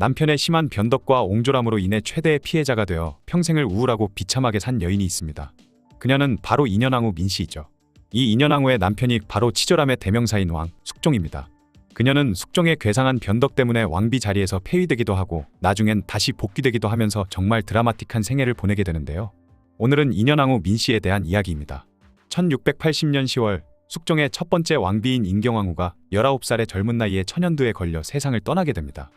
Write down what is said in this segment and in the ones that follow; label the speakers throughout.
Speaker 1: 남편의 심한 변덕과 옹졸함으로 인해 최대의 피해자가 되어 평생을 우울하고 비참하게 산 여인이 있습니다. 그녀는 바로 인현왕후 민씨이죠. 이 인현왕후의 남편이 바로 치졸함의 대명사인 왕 숙종입니다. 그녀는 숙종의 괴상한 변덕 때문에 왕비 자리에서 폐위되기도 하고 나중엔 다시 복귀되기도 하면서 정말 드라마틱한 생애를 보내게 되는데요. 오늘은 인현왕후 민씨에 대한 이야기입니다. 1680년 10월 숙종의 첫 번째 왕비인 인경왕후가 19살의 젊은 나이에 천연두에 걸려 세상을 떠나게 됩니다.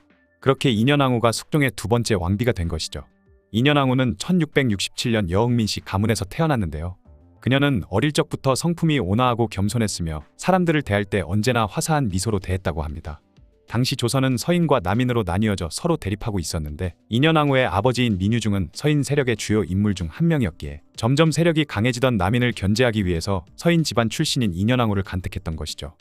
Speaker 1: 그렇게 인현왕후가 숙종의 두 번째 왕비가 된 것이죠. 인현왕후는 1667년 여흥민씨 가문에서 태어났는데요. 그녀는 어릴 적부터 성품이 온화하고 겸손했으며 사람들을 대할 때 언제나 화사한 미소로 대했다고 합니다. 당시 조선은 서인과 남인으로 나뉘어져 서로 대립하고 있었는데 인현왕후의 아버지인 민유중은 서인 세력의 주요 인물 중 한 명이었기에 점점 세력이 강해지던 남인을 견제하기 위해서 서인 집안 출신인 인현왕후를 간택했던 것이죠.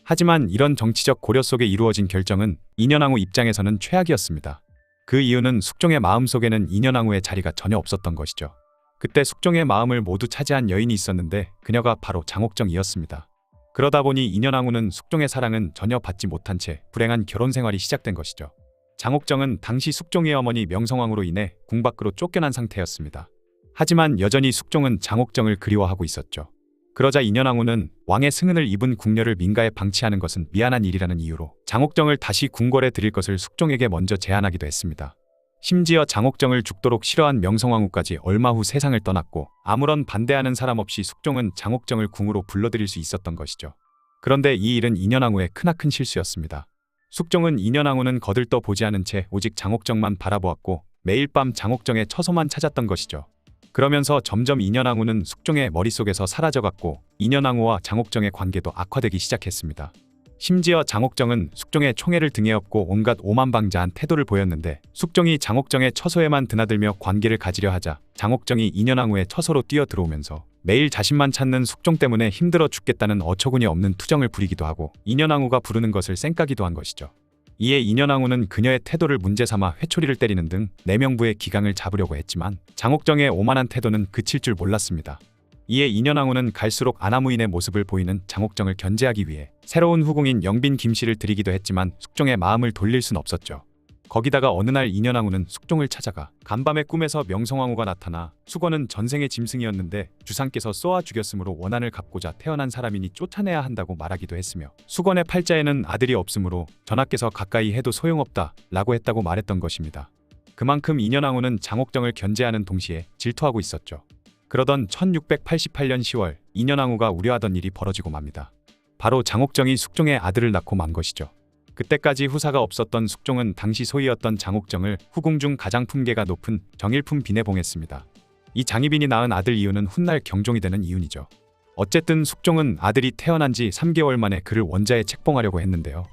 Speaker 1: 하지만 이런 정치적 고려 속에 이루어진 결정은 인현왕후 입장에서는 최악이었습니다. 그 이유는 숙종의 마음속에는 인현왕후의 자리가 전혀 없었던 것이죠. 그때 숙종의 마음을 모두 차지한 여인이 있었는데 그녀가 바로 장옥정이었습니다. 그러다 보니 인현왕후는 숙종의 사랑은 전혀 받지 못한 채 불행한 결혼 생활이 시작된 것이죠. 장옥정은 당시 숙종의 어머니 명성황후로 인해 궁 밖으로 쫓겨난 상태였습니다. 하지만 여전히 숙종은 장옥정을 그리워하고 있었죠. 그러자 인현왕후는 왕의 승은을 입은 궁녀를 민가에 방치하는 것은 미안한 일이라는 이유로 장옥정을 다시 궁궐에 들일 것을 숙종에게 먼저 제안하기도 했습니다. 심지어 장옥정을 죽도록 싫어한 명성황후까지 얼마 후 세상을 떠났고 아무런 반대하는 사람 없이 숙종은 장옥정을 궁으로 불러들일 수 있었던 것이죠. 그런데 이 일은 인현왕후의 크나큰 실수였습니다. 숙종은 인현왕후는 거들떠 보지 않은 채 오직 장옥정만 바라보았고 매일 밤 장옥정의 처소만 찾았던 것이죠. 그러면서 점점 인현왕후는 숙종의 머릿속에서 사라져갔고 인현왕후와 장옥정의 관계도 악화되기 시작했습니다. 심지어 장옥정은 숙종의 총애를 등에 업고 온갖 오만방자한 태도를 보였는데 숙종이 장옥정의 처소에만 드나들며 관계를 가지려 하자 장옥정이 인현왕후의 처소로 뛰어들어오면서 매일 자신만 찾는 숙종 때문에 힘들어 죽겠다는 어처구니 없는 투정을 부리기도 하고 인현왕후가 부르는 것을 쌩까기도 한 것이죠. 이에 인현왕후는 그녀의 태도를 문제삼아 회초리를 때리는 등 내명부의 기강을 잡으려고 했지만 장옥정의 오만한 태도는 그칠 줄 몰랐습니다. 이에 인현왕후는 갈수록 아나무인의 모습을 보이는 장옥정을 견제하기 위해 새로운 후궁인 영빈 김씨를 들이기도 했지만 숙종의 마음을 돌릴 순 없었죠. 거기다가 어느 날 인현왕후는 숙종을 찾아가 간밤에 꿈에서 명성황후가 나타나 수건은 전생의 짐승이었는데 주상께서 쏘아 죽였으므로 원한을 갚고자 태어난 사람이니 쫓아내야 한다고 말하기도 했으며 수건의 팔자에는 아들이 없으므로 전하께서 가까이 해도 소용없다 라고 했다고 말했던 것입니다. 그만큼 인현왕후는 장옥정을 견제하는 동시에 질투하고 있었죠. 그러던 1688년 10월 인현왕후가 우려하던 일이 벌어지고 맙니다. 바로 장옥정이 숙종의 아들을 낳고 만 것이죠. 그때까지 후사가 없었던 숙종은 당시 소이였던 장옥정을 후궁 중 가장 품계가 높은 정일품 빈에 봉했습니다. 이 장희빈이 낳은 아들 이유는 훗날 경종이 되는 이윤이죠. 어쨌든 숙종은 아들이 태어난 지 3개월 만에 그를 원자에 책봉하려고 했는데요.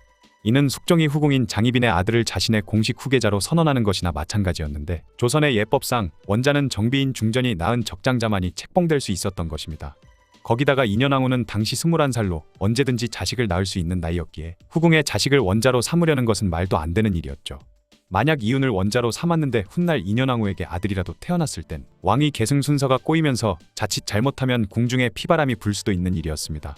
Speaker 1: 이는 숙종이 후궁인 장희빈의 아들을 자신의 공식 후계자로 선언하는 것이나 마찬가지였는데 조선의 예법상 원자는 정비인 중전이 낳은 적장자만이 책봉될 수 있었던 것입니다. 거기다가 인현왕후는 당시 21살로 언제든지 자식을 낳을 수 있는 나이였기에 후궁의 자식을 원자로 삼으려는 것은 말도 안 되는 일이었죠. 만약 이윤을 원자로 삼았는데 훗날 인현왕후에게 아들이라도 태어났을 땐 왕위 계승 순서가 꼬이면서 자칫 잘못하면 궁중에 피바람이 불 수도 있는 일이었습니다.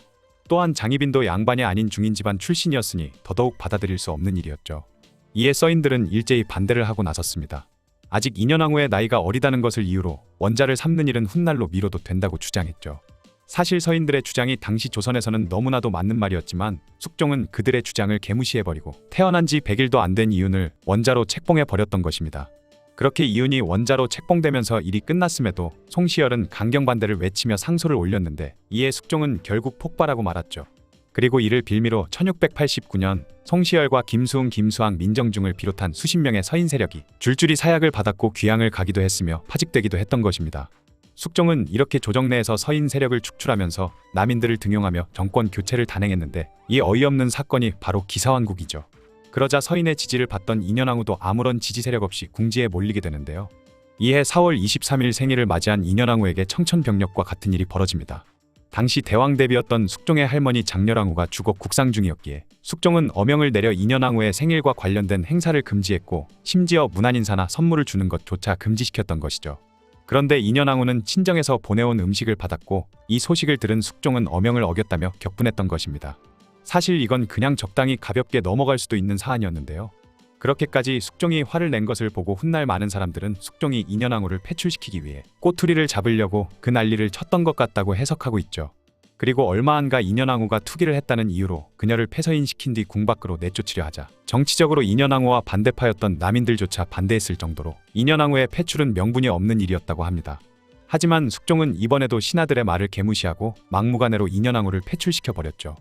Speaker 1: 또한 장희빈도 양반이 아닌 중인 집안 출신이었으니 더더욱 받아들일 수 없는 일이었죠. 이에 서인들은 일제히 반대를 하고 나섰습니다. 아직 인현왕후의 나이가 어리다는 것을 이유로 원자를 삼는 일은 훗날로 미뤄도 된다고 주장했죠. 사실 서인들의 주장이 당시 조선에서는 너무나도 맞는 말이었지만 숙종은 그들의 주장을 개무시해버리고 태어난 지 100일도 안 된 이윤을 원자로 책봉해버렸던 것입니다. 그렇게 이윤이 원자로 책봉되면서 일이 끝났음에도 송시열은 강경반대를 외치며 상소를 올렸는데 이에 숙종은 결국 폭발하고 말았죠. 그리고 이를 빌미로 1689년 송시열과 김수웅, 김수항, 민정중을 비롯한 수십 명의 서인 세력이 줄줄이 사약을 받았고 귀양을 가기도 했으며 파직되기도 했던 것입니다. 숙종은 이렇게 조정 내에서 서인 세력을 축출하면서 남인들을 등용하며 정권 교체를 단행했는데 이 어이없는 사건이 바로 기사왕국이죠. 그러자 서인의 지지를 받던 인현왕후도 아무런 지지 세력 없이 궁지에 몰리게 되는데요. 이해 4월 23일 생일을 맞이한 인현왕후에게 청천벽력과 같은 일이 벌어집니다. 당시 대왕 대비였던 숙종의 할머니 장렬왕후가 죽어 국상 중이었기에 숙종은 어명을 내려 인현왕후의 생일과 관련된 행사를 금지했고 심지어 문안인사나 선물을 주는 것조차 금지시켰던 것이죠. 그런데 인현왕후는 친정에서 보내온 음식을 받았고 이 소식을 들은 숙종은 어명을 어겼다며 격분했던 것입니다. 사실 이건 그냥 적당히 가볍게 넘어갈 수도 있는 사안이었는데요. 그렇게까지 숙종이 화를 낸 것을 보고 훗날 많은 사람들은 숙종이 인현왕후를 패출시키기 위해 꼬투리를 잡으려고 그 난리를 쳤던 것 같다고 해석하고 있죠. 그리고 얼마 안 가 인현왕후가 투기를 했다는 이유로 그녀를 폐서인시킨 뒤 궁 밖으로 내쫓으려 하자 정치적으로 인현왕후와 반대파였던 남인들조차 반대했을 정도로 인현왕후의 패출은 명분이 없는 일이었다고 합니다. 하지만 숙종은 이번에도 신하들의 말을 개무시하고 막무가내로 인현왕후를 패출시켜버렸죠.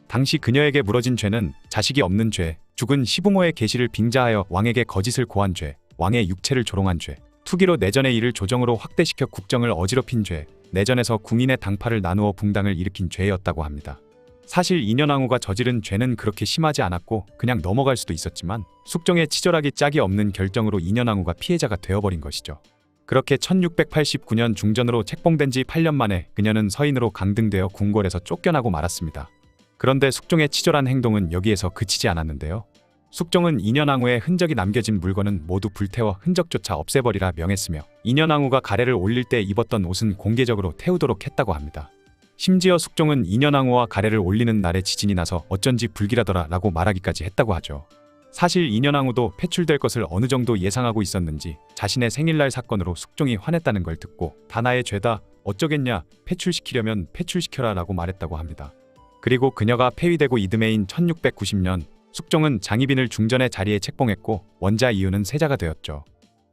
Speaker 1: 당시 그녀에게 물어진 죄는 자식이 없는 죄, 죽은 시부모의 계시를 빙자하여 왕에게 거짓을 고한 죄, 왕의 육체를 조롱한 죄, 투기로 내전의 일을 조정으로 확대시켜 국정을 어지럽힌 죄, 내전에서 궁인의 당파를 나누어 붕당을 일으킨 죄였다고 합니다. 사실 인현왕후가 저지른 죄는 그렇게 심하지 않았고 그냥 넘어갈 수도 있었지만 숙종의 치졸하기 짝이 없는 결정으로 인현왕후가 피해자가 되어버린 것이죠. 그렇게 1689년 중전으로 책봉된 지 8년 만에 그녀는 서인으로 강등되어 궁궐에서 쫓겨나고 말았습니다. 그런데 숙종의 치졸한 행동은 여기에서 그치지 않았는데요. 숙종은 인현왕후의 흔적이 남겨진 물건은 모두 불태워 흔적조차 없애버리라 명했으며 인현왕후가 가래를 올릴 때 입었던 옷은 공개적으로 태우도록 했다고 합니다. 심지어 숙종은 인현왕후와 가래를 올리는 날에 지진이 나서 어쩐지 불길하더라 라고 말하기까지 했다고 하죠. 사실 인현왕후도 패출될 것을 어느 정도 예상하고 있었는지 자신의 생일날 사건으로 숙종이 화냈다는 걸 듣고 다 나의 죄다, 어쩌겠냐, 패출시키려면 패출시켜라 라고 말했다고 합니다. 그리고 그녀가 폐위되고 이듬해인 1690년 숙종은 장희빈을 중전의 자리에 책봉했고 원자 이유는 세자가 되었죠.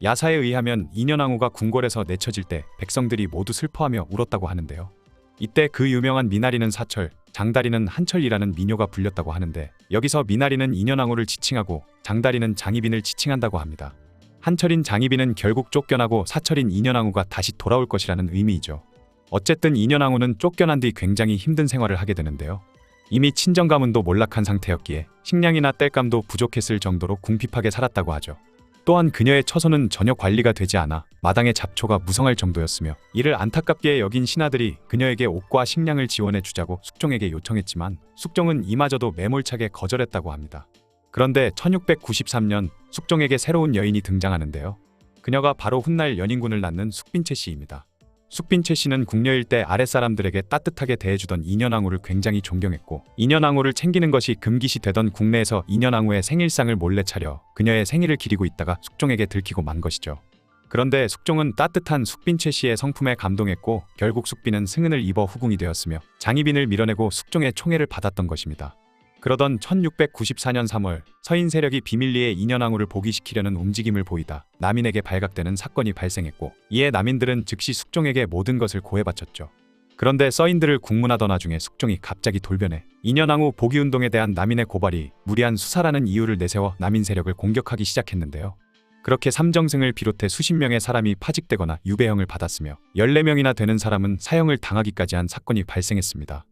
Speaker 1: 야사에 의하면 인현왕후가 궁궐에서 내쳐질 때 백성들이 모두 슬퍼하며 울었다고 하는데요. 이때 그 유명한 미나리는 사철, 장다리는 한철이라는 민요가 불렸다고 하는데 여기서 미나리는 인현왕후를 지칭하고 장다리는 장희빈을 지칭한다고 합니다. 한철인 장희빈은 결국 쫓겨나고 사철인 인현왕후가 다시 돌아올 것이라는 의미이죠. 어쨌든 인현왕후는 쫓겨난 뒤 굉장히 힘든 생활을 하게 되는데요. 이미 친정 가문도 몰락한 상태였기에 식량이나 땔감도 부족했을 정도로 궁핍하게 살았다고 하죠. 또한 그녀의 처소는 전혀 관리가 되지 않아 마당의 잡초가 무성할 정도였으며 이를 안타깝게 여긴 신하들이 그녀에게 옷과 식량을 지원해 주자고 숙종에게 요청했지만 숙종은 이마저도 매몰차게 거절했다고 합니다. 그런데 1693년 숙종에게 새로운 여인이 등장하는데요. 그녀가 바로 훗날 연인군을 낳는 숙빈채 씨입니다. 숙빈채 씨는 궁녀 일대 아랫사람들에게 따뜻하게 대해주던 인현왕후를 굉장히 존경했고 인현왕후를 챙기는 것이 금기시 되던 국내에서 인현왕후의 생일상을 몰래 차려 그녀의 생일을 기리고 있다가 숙종에게 들키고 만 것이죠. 그런데 숙종은 따뜻한 숙빈채 씨의 성품에 감동했고 결국 숙빈은 승은을 입어 후궁이 되었으며 장희빈을 밀어내고 숙종의 총애를 받았던 것입니다. 그러던 1694년 3월 서인 세력이 비밀리에 인현왕후를 복위시키려는 움직임을 보이다 남인에게 발각되는 사건이 발생했고 이에 남인들은 즉시 숙종에게 모든 것을 고해바쳤죠. 그런데 서인들을 국문하던 와중에 숙종이 갑자기 돌변해 인현왕후 복위운동에 대한 남인의 고발이 무리한 수사라는 이유를 내세워 남인 세력을 공격하기 시작했는데요. 그렇게 삼정승을 비롯해 수십 명의 사람이 파직되거나 유배형을 받았으며 14명이나 되는 사람은 사형을 당하기까지 한 사건이 발생했습니다.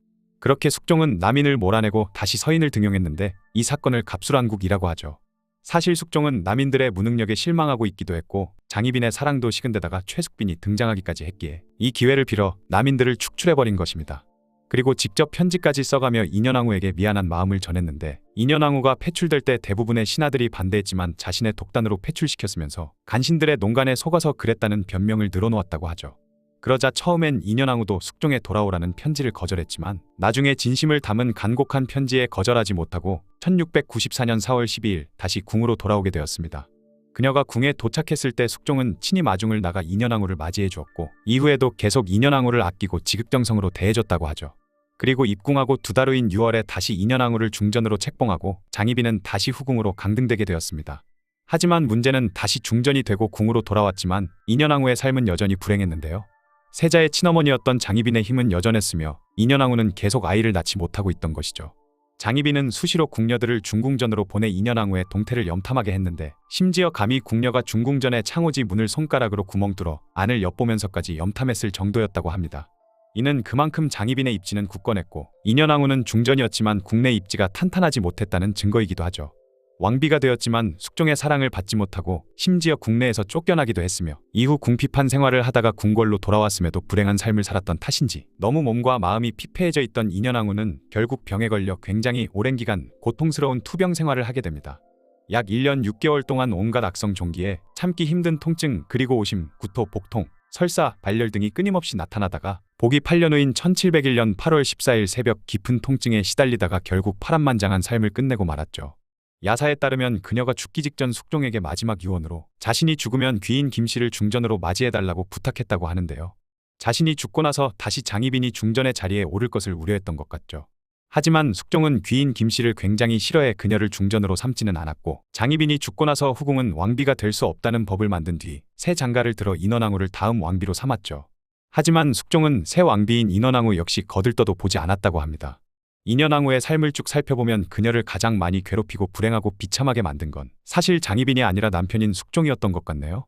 Speaker 1: 그렇게 숙종은 남인을 몰아내고 다시 서인을 등용했는데 이 사건을 갑술한국이라고 하죠. 사실 숙종은 남인들의 무능력에 실망하고 있기도 했고 장희빈의 사랑도 식은 데다가 최숙빈이 등장하기까지 했기에 이 기회를 빌어 남인들을 축출해버린 것입니다. 그리고 직접 편지까지 써가며 인현왕후에게 미안한 마음을 전했는데 인현왕후가 패출될 때 대부분의 신하들이 반대했지만 자신의 독단으로 패출시켰으면서 간신들의 농간에 속아서 그랬다는 변명을 늘어놓았다고 하죠. 그러자 처음엔 인현왕후도 숙종에 돌아오라는 편지를 거절했지만 나중에 진심을 담은 간곡한 편지에 거절하지 못하고 1694년 4월 12일 다시 궁으로 돌아오게 되었습니다. 그녀가 궁에 도착했을 때 숙종은 친히 마중을 나가 인현왕후를 맞이해 주었고 이후에도 계속 인현왕후를 아끼고 지극정성으로 대해줬다고 하죠. 그리고 입궁하고 2달 후인 6월에 다시 인현왕후를 중전으로 책봉하고 장희빈은 다시 후궁으로 강등되게 되었습니다. 하지만 문제는 다시 중전이 되고 궁으로 돌아왔지만 인현왕후의 삶은 여전히 불행했는데요. 세자의 친어머니였던 장희빈의 힘은 여전했으며 인현왕후는 계속 아이를 낳지 못하고 있던 것이죠. 장희빈은 수시로 궁녀들을 중궁전으로 보내 인현왕후의 동태를 염탐하게 했는데 심지어 감히 궁녀가 중궁전의 창호지 문을 손가락으로 구멍 뚫어 안을 엿보면서까지 염탐했을 정도였다고 합니다. 이는 그만큼 장희빈의 입지는 굳건했고 인현왕후는 중전이었지만 국내 입지가 탄탄하지 못했다는 증거이기도 하죠. 왕비가 되었지만 숙종의 사랑을 받지 못하고 심지어 국내에서 쫓겨나기도 했으며 이후 궁핍한 생활을 하다가 궁궐로 돌아왔음에도 불행한 삶을 살았던 탓인지 너무 몸과 마음이 피폐해져 있던 인현왕후는 결국 병에 걸려 굉장히 오랜 기간 고통스러운 투병 생활을 하게 됩니다. 약 1년 6개월 동안 온갖 악성 종기에 참기 힘든 통증 그리고 오심, 구토, 복통, 설사, 발열 등이 끊임없이 나타나다가 복위 8년 후인 1701년 8월 14일 새벽 깊은 통증에 시달리다가 결국 파란만장한 삶을 끝내고 말았죠. 야사에 따르면 그녀가 죽기 직전 숙종에게 마지막 유언으로 자신이 죽으면 귀인 김씨를 중전으로 맞이해달라고 부탁했다고 하는데요. 자신이 죽고 나서 다시 장희빈이 중전의 자리에 오를 것을 우려했던 것 같죠. 하지만 숙종은 귀인 김씨를 굉장히 싫어해 그녀를 중전으로 삼지는 않았고, 장희빈이 죽고 나서 후궁은 왕비가 될 수 없다는 법을 만든 뒤 새 장가를 들어 인원왕후를 다음 왕비로 삼았죠. 하지만 숙종은 새 왕비인 인원왕후 역시 거들떠도 보지 않았다고 합니다. 인현왕후의 삶을 쭉 살펴보면 그녀를 가장 많이 괴롭히고 불행하고 비참하게 만든 건 사실 장희빈이 아니라 남편인 숙종이었던 것 같네요.